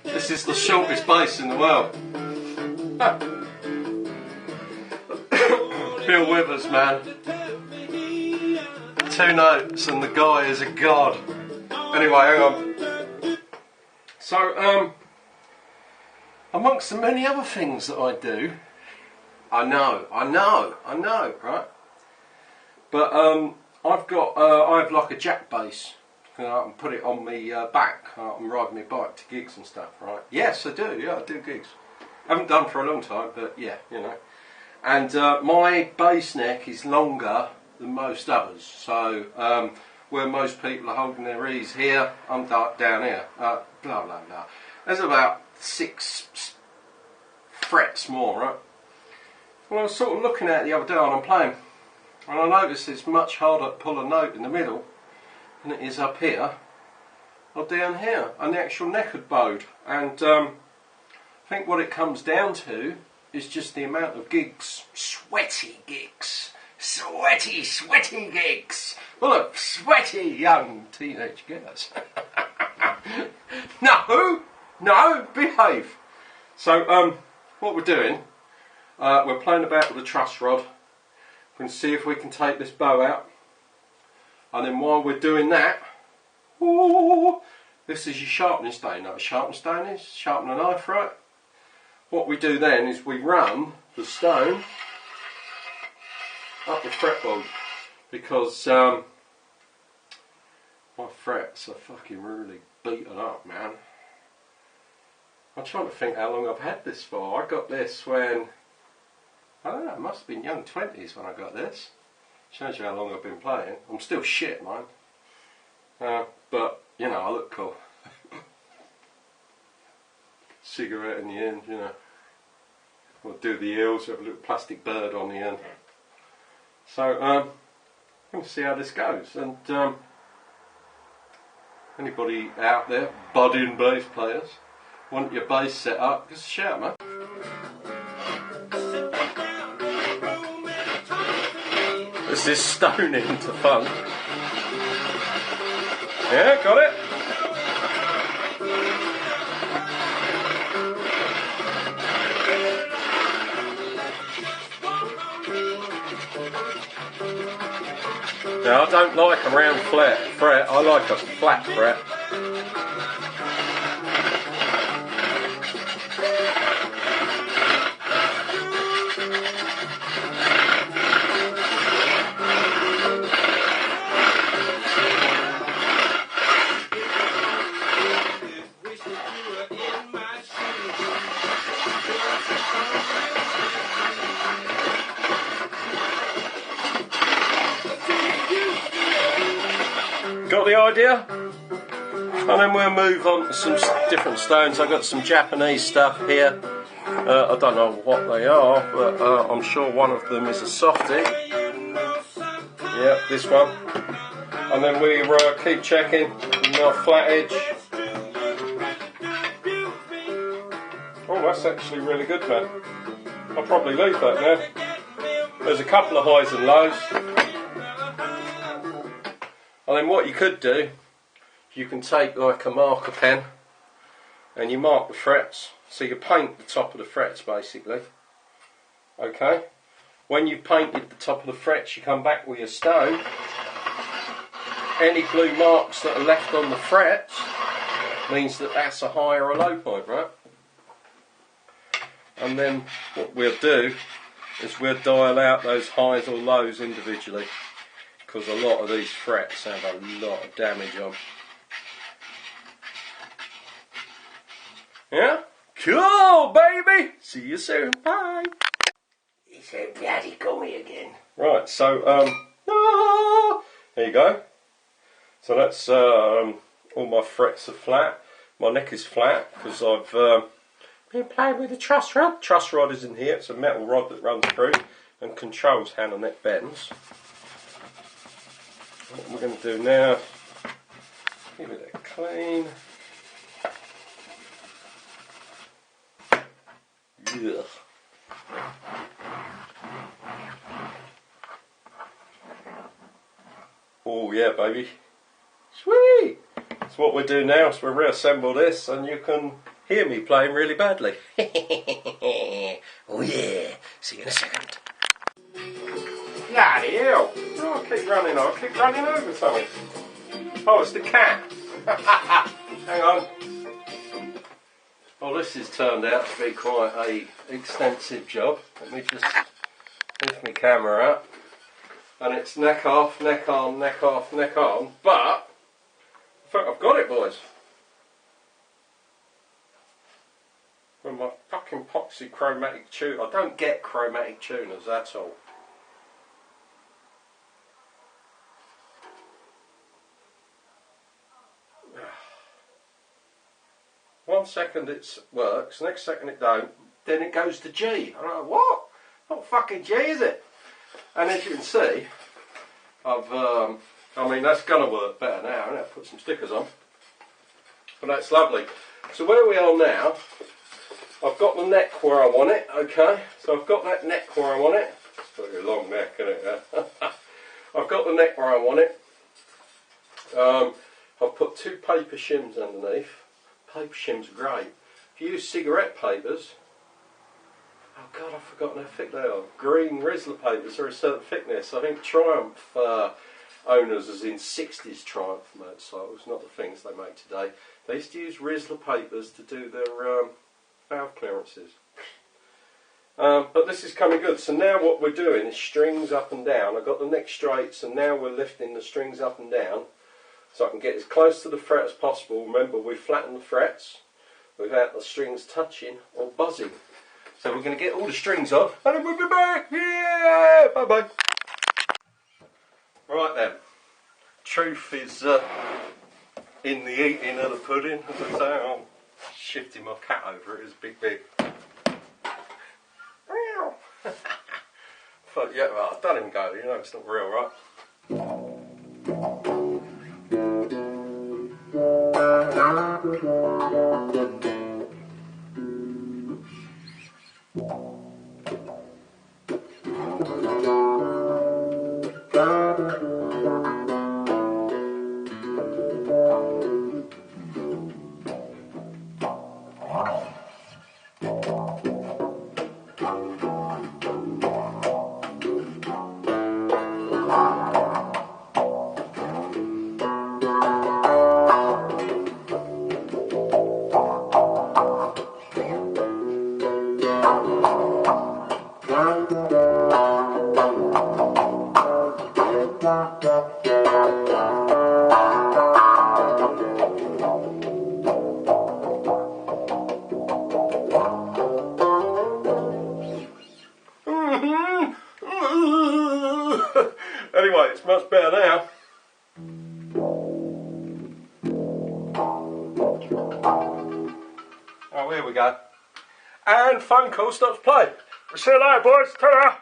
This is the shortest bass in the world. Bill Withers, man. 2 notes and the guy is a god. Anyway, hang on. So, amongst the many other things that I do, I know, right? But I have like a jack bass. I can put it on my back. I can ride my bike to gigs and stuff, right? Yes, I do. Yeah, I do gigs. I haven't done for a long time, but yeah, you know. And my bass neck is longer than most others. So where most people are holding their E's here, I'm down here. Blah blah blah. There's about 6 frets more, right? Well, I was sort of looking at it the other day when I'm playing, and I noticed it's much harder to pull a note in the middle than it is up here or down here, and the actual neck had bowed. And I think what it comes down to is just the amount of gigs, sweaty gigs, sweaty gigs, full of sweaty young teenage girls. No, behave. So what we're doing, we're playing about with a truss rod. We're going to see if we can take this bow out. And then while we're doing that, ooh, this is your sharpening stone. You know what a sharpening stone is? Sharpen a knife, right? What we do then is we run the stone up the fretboard, because my frets are fucking really beaten up, man. I'm trying to think how long I've had this for. I got this when, I don't know, it must have been young 20s when I got this. Shows you how long I've been playing. I'm still shit, man. But, you know, I look cool. Cigarette in the end, you know. We'll do the eels, have a little plastic bird on the end. So, I'm going to see how this goes. And anybody out there, budding bass players, want your bass set up, just shout, man. This is stoning to funk. Yeah, got it. Now, I don't like a round fret, I like a flat fret. Got the idea? And then we'll move on to some different stones. I've got some Japanese stuff here. I don't know what they are, but I'm sure one of them is a softie. Yeah, this one. And then we keep checking. Not flat edge. Oh, that's actually really good, man. I'll probably leave that now. There's a couple of highs and lows. And then what you could do, you can take like a marker pen and you mark the frets. So you paint the top of the frets basically. Okay? When you've painted the top of the frets, you come back with your stone. Any blue marks that are left on the frets means that that's a high or a low point, right? And then what we'll do is we'll dial out those highs or lows individually, because a lot of these frets have a lot of damage on. Yeah? Cool, baby! See you soon. Bye! He said, bloody call me again. Right, so, there you go. So that's, all my frets are flat. My neck is flat, because I've been playing with a truss rod. Truss rod is in here. It's a metal rod that runs through and controls how the neck bends. What we're going to do now, give it a clean. Ugh. Oh yeah, baby. Sweet! So what we'll do now is we'll reassemble this and you can hear me playing really badly. Oh yeah, see you in a second. Bloody hell! Oh, I keep running over something. Oh, it's the cat. Hang on. Well, this has turned out to be quite a extensive job. Let me just lift my camera up. And it's neck off, neck on, neck off, neck on. But I think I've got it, boys. With my fucking poxy chromatic tuner. I don't get chromatic tuners, that's all. One second it works, next second it don't, then it goes to G. I'm like, what? What fucking G is it? And as you can see, I mean that's going to work better now, isn't it? Put some stickers on. But that's lovely. So where we are now, I've got the neck where I want it, okay? So I've got that neck where I want it. It's got a long neck, isn't it? I've got the neck where I want it. I've put 2 paper shims underneath. Paper shims are great. If you use cigarette papers, oh god, I've forgotten how thick they are. Green Rizla papers are a certain thickness. I think Triumph owners, as in 60s Triumph motorcycles, not the things they make today, they used to use Rizla papers to do their valve clearances. But this is coming good. So now what we're doing is strings up and down. I've got the neck straight, so now we're lifting the strings up and down so I can get as close to the fret as possible. Remember, we flatten the frets without the strings touching or buzzing. So we're going to get all the strings off and then we'll be back. Yeah! Bye bye. Right then. Truth is in the eating of the pudding. As I say, I'm shifting my cat over it. It's big. But yeah, well, I've done him go, you know, it's not real, right? Anyway, it's much better now. Oh, here we go. And phone call stops playing. See you later, boys. Ta-ra.